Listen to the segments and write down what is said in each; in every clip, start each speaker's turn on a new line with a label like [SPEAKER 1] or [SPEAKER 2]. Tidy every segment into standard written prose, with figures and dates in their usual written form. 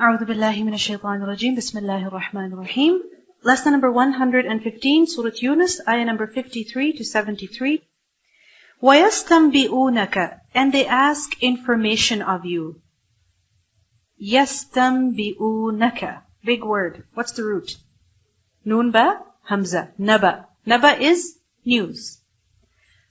[SPEAKER 1] أعوذ بالله من الشيطان الرجيم بسم الله الرحمن الرحيم. Lesson number 115, Surah Yunus, ayah number 53 to 73. وَيَسْتَنْبِئُونَكَ, and they ask information of you. يَسْتَنْبِئُونَكَ, big word. What's the root? Noon ba, hamza, naba. Naba is news.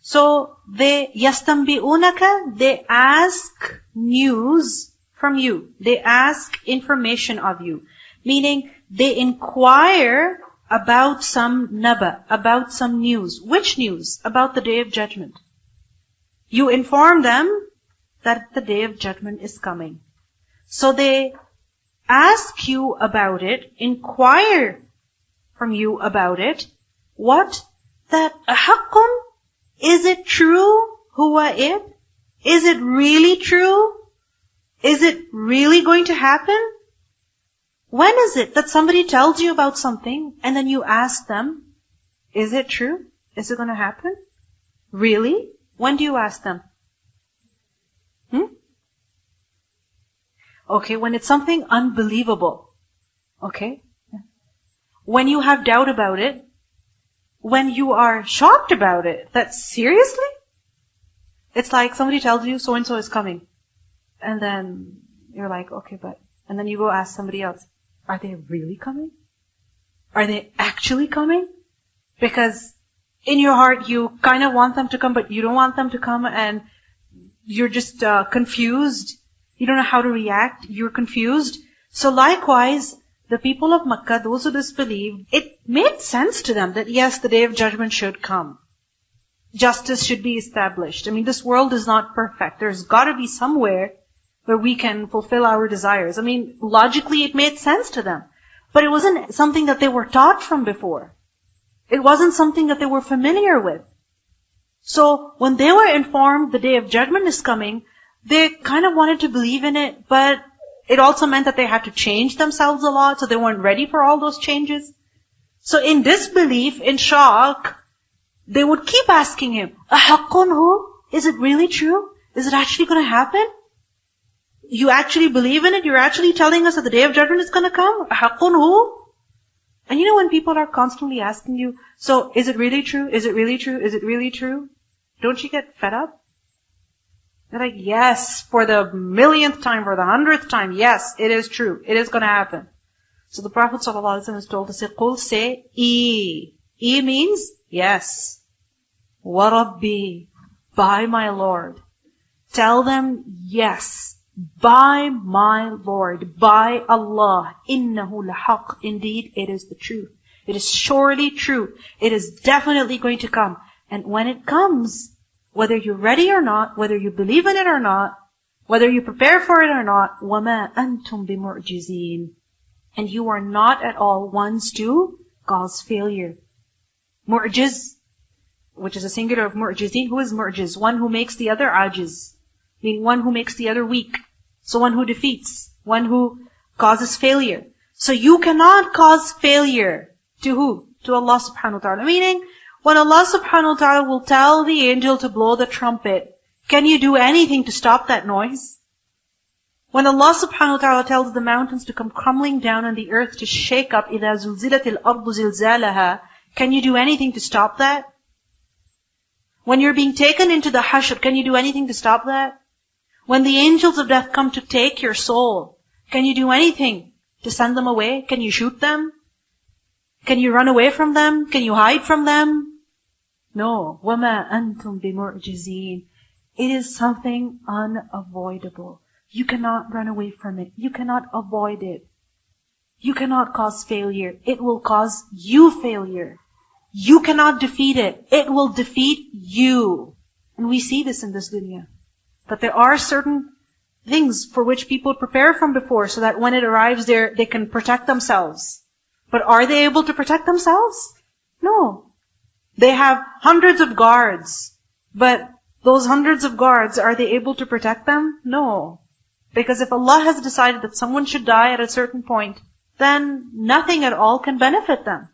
[SPEAKER 1] So they يَسْتَنْبِئُونَكَ, they ask news from you. They ask information of you. Meaning, they inquire about some naba, about some news. Which news? About the Day of Judgment. You inform them that the Day of Judgment is coming. So they ask you about it, inquire from you about it. What? That أَحَقٌّ, is it true? Huwa it? Is it really true? Is it really going to happen? When is it that somebody tells you about something and then you ask them, is it true? Is it going to happen? Really? When do you ask them? Okay, when it's something unbelievable. Okay? When you have doubt about it, when you are shocked about it, that seriously? It's like somebody tells you so-and-so is coming. And then you're like, okay, but, and then you go ask somebody else, are they really coming? Are they actually coming? Because in your heart you kind of want them to come, but you don't want them to come, and you're just confused. You don't know how to react. You're confused. So likewise, the people of Makkah, those who disbelieved, it made sense to them that yes, the Day of Judgment should come. Justice should be established. I mean, this world is not perfect. There's got to be somewhere where we can fulfill our desires. I mean, logically it made sense to them. But it wasn't something that they were taught from before. It wasn't something that they were familiar with. So when they were informed the Day of Judgment is coming, they kind of wanted to believe in it, but it also meant that they had to change themselves a lot, so they weren't ready for all those changes. So in disbelief, in shock, they would keep asking him, أَحَقٌّ هُ? Is it really true? Is it actually going to happen? You actually believe in it? You're actually telling us that the Day of Judgment is going to come? أَحَقٌّ هُ? And you know when people are constantly asking you, so is it really true? Is it really true? Is it really true? Don't you get fed up? They're like, yes, for the millionth time, for the 100th time, yes, it is true. It is going to happen. So the Prophet ﷺ is told to say, قُلْ, say, E means yes. وَرَبِّي, by my Lord. Tell them, yes, by my Lord, by Allah. إِنَّهُ لَحَقٌّ, indeed, it is the truth. It is surely true. It is definitely going to come. And when it comes, whether you're ready or not, whether you believe in it or not, whether you prepare for it or not, وَمَا أَنْتُمْ بِمُعْجِزِينَ, and you are not at all ones to cause failure. Mu'jiz, which is a singular of mu'jizeen. Who is mu'jiz? One who makes the other ajiz, meaning one who makes the other weak. So one who defeats, one who causes failure. So you cannot cause failure to who? To Allah subhanahu wa ta'ala. Meaning, when Allah subhanahu wa ta'ala will tell the angel to blow the trumpet, can you do anything to stop that noise? When Allah subhanahu wa ta'ala tells the mountains to come crumbling down on the earth to shake up, إِذَا زُلْزِلَتِ الْأَرْضُ زِلْزَالَهَا, can you do anything to stop that? When you're being taken into the hashr, can you do anything to stop that? When the angels of death come to take your soul, can you do anything to send them away? Can you shoot them? Can you run away from them? Can you hide from them? No. وَمَا أَنْتُمْ بِمُعْجِزِينَ. It is something unavoidable. You cannot run away from it. You cannot avoid it. You cannot cause failure. It will cause you failure. You cannot defeat it. It will defeat you. And we see this in this dunya. That there are certain things for which people prepare from before, so that when it arrives there, they can protect themselves. But are they able to protect themselves? No. They have hundreds of guards. But those hundreds of guards, are they able to protect them? No. Because if Allah has decided that someone should die at a certain point, then nothing at all can benefit them.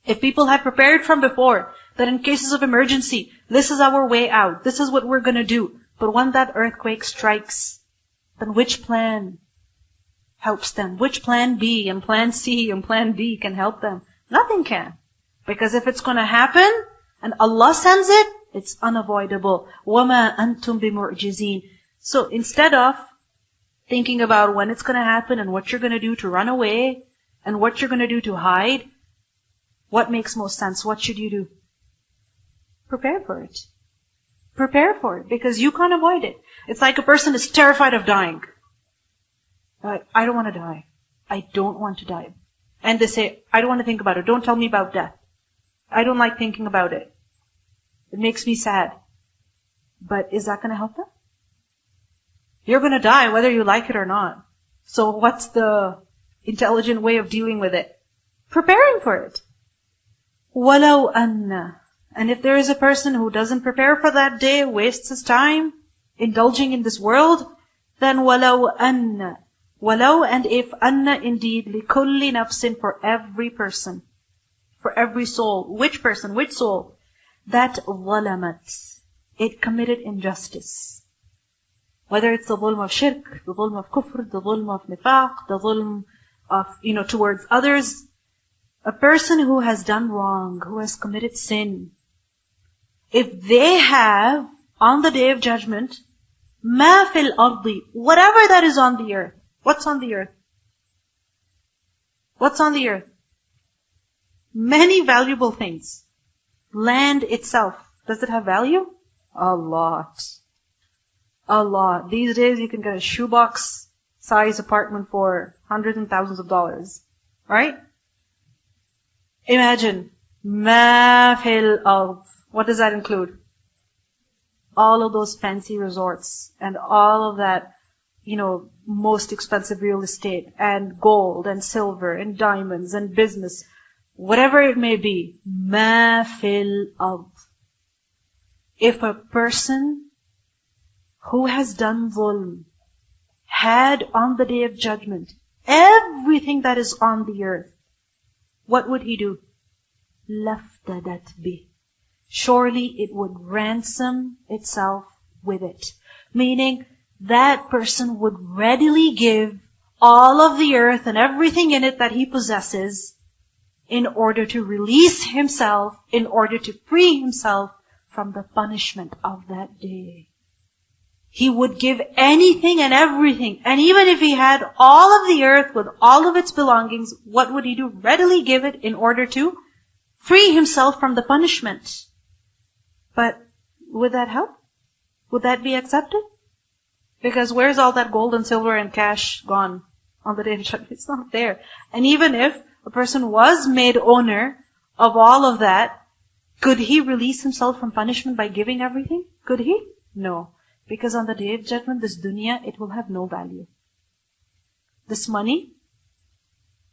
[SPEAKER 1] If people had prepared from before, that in cases of emergency, this is our way out, this is what we're going to do. But when that earthquake strikes, then which plan helps them? Which plan B and plan C and plan D can help them? Nothing can. Because if it's going to happen and Allah sends it, it's unavoidable. وَمَا أَنْتُمْ بِمُعْجِزِينَ. So instead of thinking about when it's going to happen and what you're going to do to run away and what you're going to do to hide, what makes most sense? What should you do? Prepare for it. Prepare for it, because you can't avoid it. It's like a person is terrified of dying. Like, I don't want to die. I don't want to die. And they say, I don't want to think about it. Don't tell me about death. I don't like thinking about it. It makes me sad. But is that going to help them? You're going to die whether you like it or not. So what's the intelligent way of dealing with it? Preparing for it. وَلَوْ أَنَّ. And if there is a person who doesn't prepare for that day, wastes his time indulging in this world, then وَلَوْ أَنَّ. وَلَوْ, and if, أَنَّ, indeed, لِكُلِّ نَفْسٍ, for every person, for every soul. Which person? Which soul? That ظَلَمَتْ, it committed injustice. Whether it's the dhulm of shirk, the dhulm of kufr, the dhulm of nifaq, the dhulm of, towards others. A person who has done wrong, who has committed sin, if they have, on the day of judgment, مَا فِي الْأَرْضِ, whatever that is on the earth. What's on the earth? What's on the earth? Many valuable things. Land itself, does it have value? A lot. A lot. These days you can get a shoebox size apartment for hundreds and thousands of dollars. Right? Imagine, مَا فِي الْأَرْضِ. What does that include? All of those fancy resorts and all of that, most expensive real estate and gold and silver and diamonds and business, whatever it may be. مَا فِي الْأَرْضِ. If a person who has done dhulm had on the day of judgment everything that is on the earth, what would he do? لَفْتَدَتْ بِهِ. Surely it would ransom itself with it. Meaning, that person would readily give all of the earth and everything in it that he possesses in order to release himself, in order to free himself from the punishment of that day. He would give anything and everything. And even if he had all of the earth with all of its belongings, what would he do? Readily give it in order to free himself from the punishment. But would that help? Would that be accepted? Because where's all that gold and silver and cash gone on the day of judgment? It's not there. And even if a person was made owner of all of that, could he release himself from punishment by giving everything? Could he? No. Because on the day of judgment, this dunya, it will have no value. This money,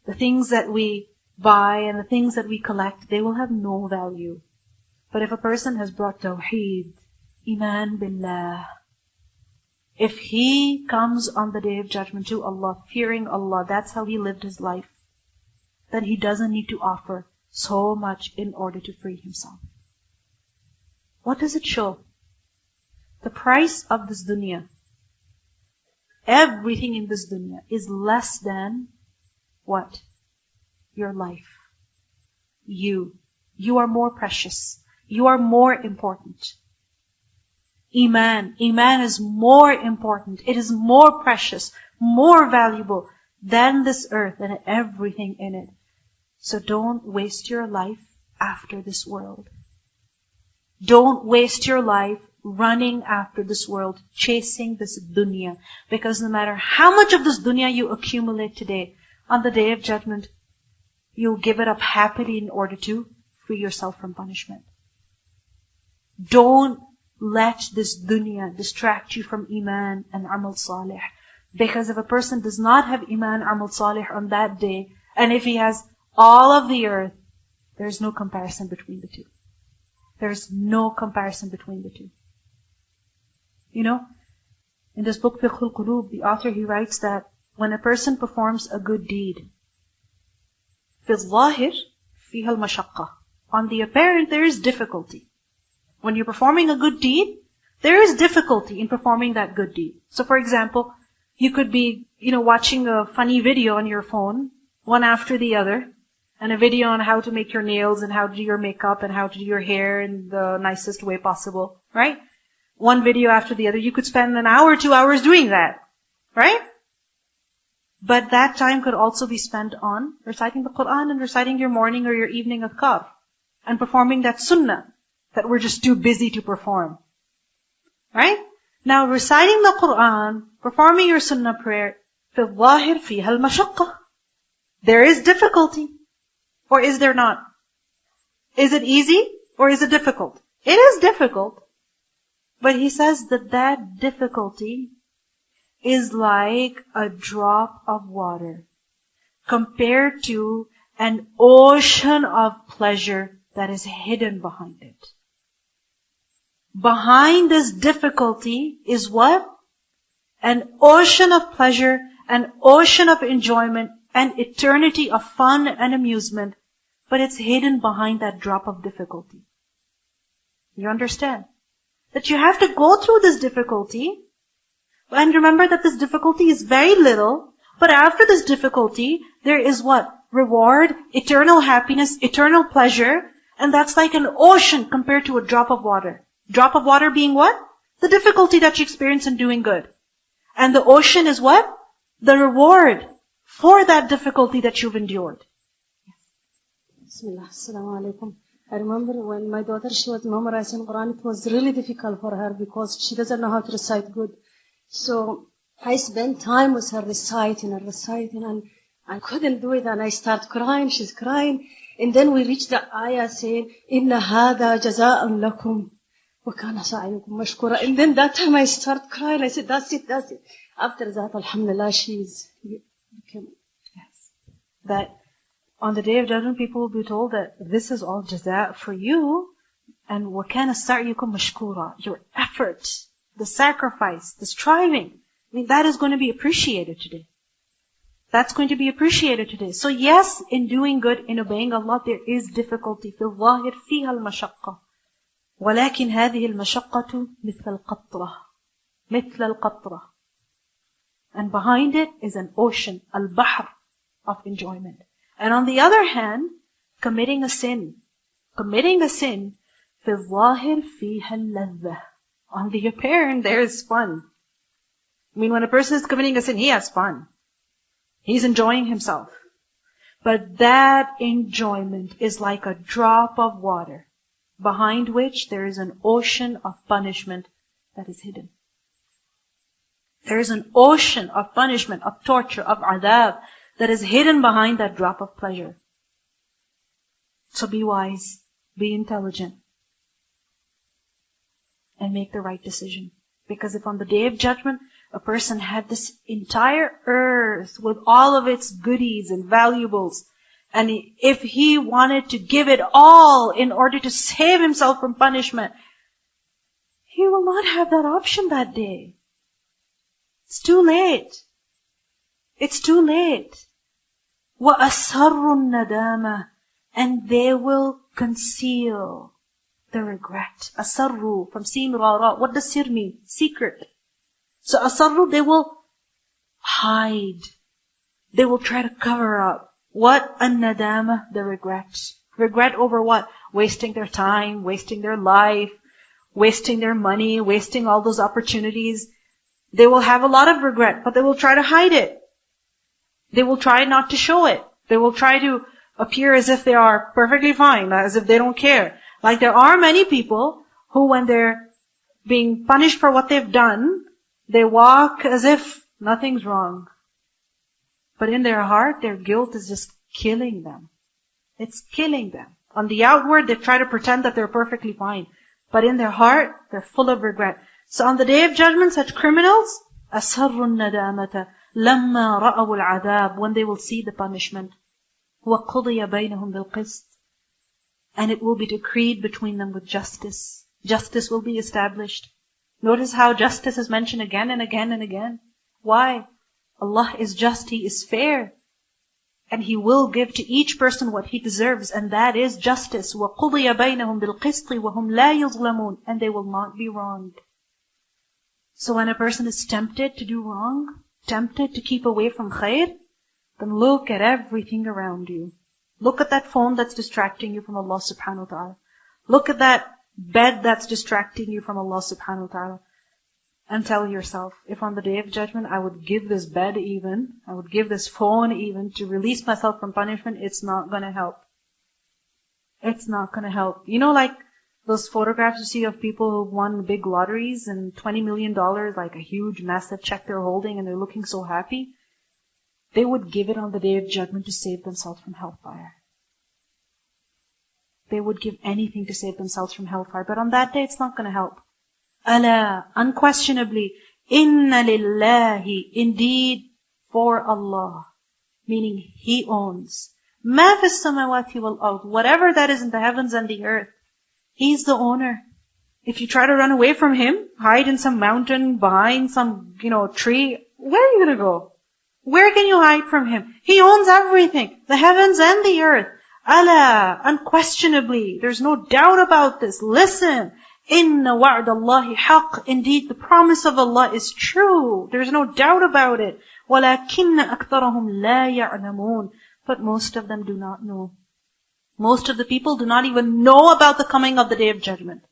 [SPEAKER 1] the things that we buy and the things that we collect, they will have no value. But if a person has brought tawheed, iman billah, if he comes on the day of judgment to Allah, fearing Allah, that's how he lived his life, then he doesn't need to offer so much in order to free himself. What does it show? The price of this dunya, everything in this dunya is less than what? Your life. You are more precious. You are more important. Iman is more important. It is more precious, more valuable than this earth and everything in it. So don't waste your life after this world. Don't waste your life running after this world, chasing this dunya. Because no matter how much of this dunya you accumulate today, on the day of judgment, you'll give it up happily in order to free yourself from punishment. Don't let this dunya distract you from iman and amal salih. Because if a person does not have iman, amal salih on that day, and if he has all of the earth, there's no comparison between the two. There's no comparison between the two. In this book, Fiqh al-Qulub, the author, he writes that when a person performs a good deed, في الظاهر فيها المشقة. On the apparent, there is difficulty. When you're performing a good deed, there is difficulty in performing that good deed. So for example, you could be, watching a funny video on your phone, one after the other, and a video on how to make your nails and how to do your makeup and how to do your hair in the nicest way possible, right? One video after the other. You could spend an hour, 2 hours doing that, right? But that time could also be spent on reciting the Qur'an and reciting your morning or your evening adhkar and performing that sunnah that we're just too busy to perform. Right? Now reciting the Qur'an, performing your sunnah prayer, فِي الظَّاهِرِ فِيهَا الْمَشَقَّةِ. There is difficulty. Or is there not? Is it easy or is it difficult? It is difficult. But he says that difficulty is like a drop of water compared to an ocean of pleasure that is hidden behind it. Behind this difficulty is what? An ocean of pleasure, an ocean of enjoyment, an eternity of fun and amusement, but it's hidden behind that drop of difficulty. You understand? That you have to go through this difficulty, and remember that this difficulty is very little, but after this difficulty, there is what? Reward, eternal happiness, eternal pleasure, and that's like an ocean compared to a drop of water. Drop of water being what? The difficulty that you experience in doing good. And the ocean is what? The reward for that difficulty that you've endured.
[SPEAKER 2] Bismillah, Assalamu'alaikum. I remember when my daughter, she was memorizing Quran, it was really difficult for her because she doesn't know how to recite good. So I spent time with her reciting, and I couldn't do it, and I start crying, she's crying. And then we reached the ayah saying, Inna hada jaza'an lakum, wa kana sa'yukum mashkura. And then that time I start crying, I said, that's it. After that, alhamdulillah, she's became.
[SPEAKER 1] Yes. That on the Day of Judgment, people will be told that this is all jaza for you, and wa kana sa'yukum mashkura. Your effort, the sacrifice, the striving, that is going to be appreciated today. That's going to be appreciated today. So yes, in doing good, in obeying Allah, there is difficulty. في الظاهر فيها المشقة. ولكن هذه المشقة مثل القطرة. And behind it is an ocean, al-bahr, of enjoyment. And on the other hand, committing a sin. في الظاهر فيها اللذة. On the apparent, there is fun. When a person is committing a sin, he has fun. He's enjoying himself. But that enjoyment is like a drop of water, behind which there is an ocean of punishment that is hidden. There is an ocean of punishment, of torture, of adab, that is hidden behind that drop of pleasure. So be wise, be intelligent, and make the right decision. Because if on the Day of Judgment, a person had this entire earth with all of its goodies and valuables, and if he wanted to give it all in order to save himself from punishment, he will not have that option that day. It's too late. It's too late. وَأَسَرُّ النَّدَامَةِ. And they will conceal the regret. Asarru, from sin ra. What does sir mean? Secret. So asarru, they will hide. They will try to cover up. What? An-nadama, the regret. Regret over what? Wasting their time, wasting their life, wasting their money, wasting all those opportunities. They will have a lot of regret, but they will try to hide it. They will try not to show it. They will try to appear as if they are perfectly fine, as if they don't care. Like there are many people who, when they're being punished for what they've done, they walk as if nothing's wrong. But in their heart, their guilt is just killing them. It's killing them. On the outward, they try to pretend that they're perfectly fine. But in their heart, they're full of regret. So on the Day of Judgment, such criminals, أَسَرُّ النَّدَامَةَ لَمَّا رَأَوُا الْعَذَابِ. When they will see the punishment. وَقُضِيَ بَيْنَهُمْ بِالْقِسْطِ. And it will be decreed between them with justice. Justice will be established. Notice how justice is mentioned again and again and again. Why? Allah is just, He is fair. And He will give to each person what he deserves, and that is justice. وَقُضِيَ بَيْنَهُمْ بِالْقِسْطِ وَهُمْ لَا يُظْلَمُونَ. And they will not be wronged. So when a person is tempted to do wrong, tempted to keep away from khair, then look at everything around you. Look at that phone that's distracting you from Allah subhanahu wa ta'ala. Look at that bed that's distracting you from Allah subhanahu wa ta'ala. And tell yourself, if on the Day of Judgment I would give this bed even, I would give this phone even to release myself from punishment, it's not gonna help. It's not gonna help. You know, like those photographs you see of people who won big lotteries and $20 million, like a huge massive check they're holding and they're looking so happy? They would give it on the Day of Judgment to save themselves from hellfire. They would give anything to save themselves from hellfire. But on that day, it's not going to help. Ala, unquestionably, inna lillahi, indeed for Allah, meaning He owns. Ma fis samawati wal ard, whatever that is in the heavens and the earth, He's the owner. If you try to run away from Him, hide in some mountain, behind some, tree, where are you going to go? Where can you hide from Him? He owns everything, the heavens and the earth. Allah, unquestionably, there's no doubt about this. Listen, inna wa'd Allahi haqq. Indeed, the promise of Allah is true. There's no doubt about it. وَلَكِنَّ أَكْثَرَهُمْ لَا يَعْلَمُونَ. But most of them do not know. Most of the people do not even know about the coming of the Day of Judgment.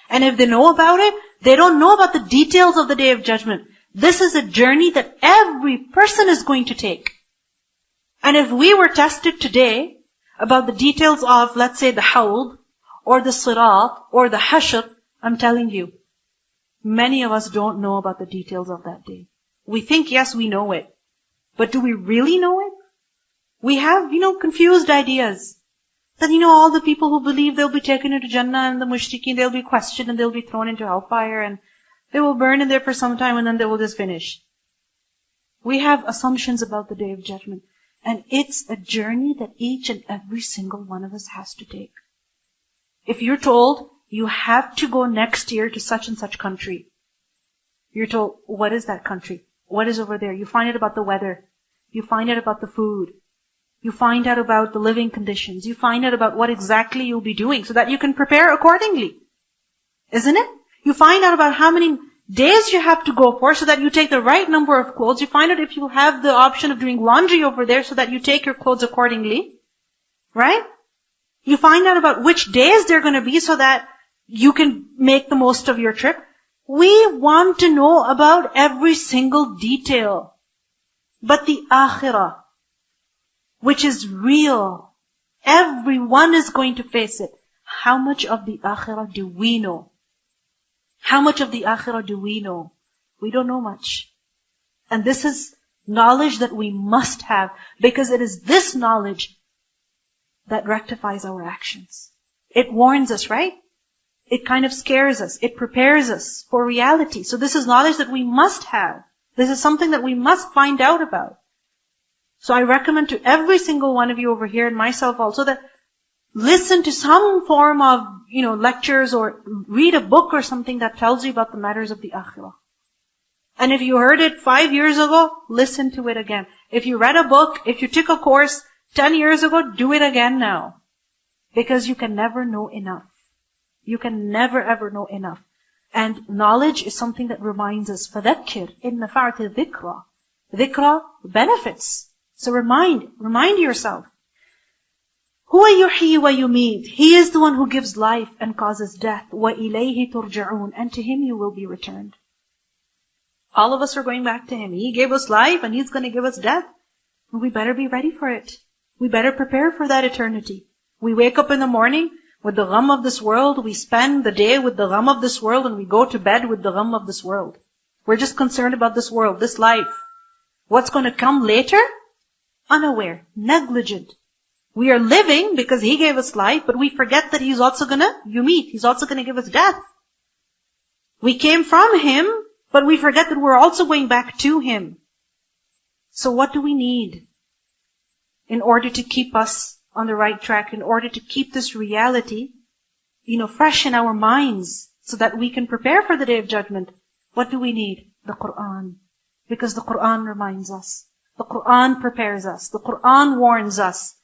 [SPEAKER 1] And if they know about it, they don't know about the details of the Day of Judgment. This is a journey that every person is going to take. And if we were tested today about the details of, let's say, the Hawd, or the Sirat, or the Hashr, I'm telling you, many of us don't know about the details of that day. We think, yes, we know it. But do we really know it? We have, confused ideas. That, all the people who believe they'll be taken into Jannah and the mushrikeen, they'll be questioned and they'll be thrown into hellfire and they will burn in there for some time and then they will just finish. We have assumptions about the Day of Judgment. And it's a journey that each and every single one of us has to take. If you're told, you have to go next year to such and such country. You're told, what is that country? What is over there? You find out about the weather. You find out about the food. You find out about the living conditions. You find out about what exactly you'll be doing so that you can prepare accordingly. Isn't it? You find out about how many days you have to go for so that you take the right number of clothes. You find out if you have the option of doing laundry over there so that you take your clothes accordingly. Right? You find out about which days they're going to be so that you can make the most of your trip. We want to know about every single detail. But the akhirah, which is real, everyone is going to face it. How much of the akhirah do we know? How much of the akhirah do we know? We don't know much. And this is knowledge that we must have, because it is this knowledge that rectifies our actions. It warns us, right? It kind of scares us. It prepares us for reality. So this is knowledge that we must have. This is something that we must find out about. So I recommend to every single one of you over here, and myself also, that listen to some form of, lectures or read a book or something that tells you about the matters of the akhirah. And if you heard it 5 years ago, listen to it again. If you read a book, if you took a course 10 years ago, do it again now. Because you can never know enough. You can never ever know enough. And knowledge is something that reminds us. فَذَكِّرْ إِنَّ فَعْتِ الذِّكْرَى. Dhikra benefits. So remind yourself. هُوَ يُحْيِي وَيُمِيتُ. He is the one who gives life and causes death. وَإِلَيْهِ تُرْجَعُونَ. And to Him you will be returned. All of us are going back to Him. He gave us life and He's going to give us death. And we better be ready for it. We better prepare for that eternity. We wake up in the morning with the gham of this world. We spend the day with the gham of this world, and we go to bed with the gham of this world. We're just concerned about this world, this life. What's going to come later? Unaware, negligent. We are living because He gave us life, but we forget that He's also going to yumit. He's also going to give us death. We came from Him, but we forget that we're also going back to Him. So what do we need in order to keep us on the right track, in order to keep this reality, fresh in our minds, so that we can prepare for the Day of Judgment? What do we need? The Qur'an. Because the Qur'an reminds us. The Qur'an prepares us. The Qur'an warns us.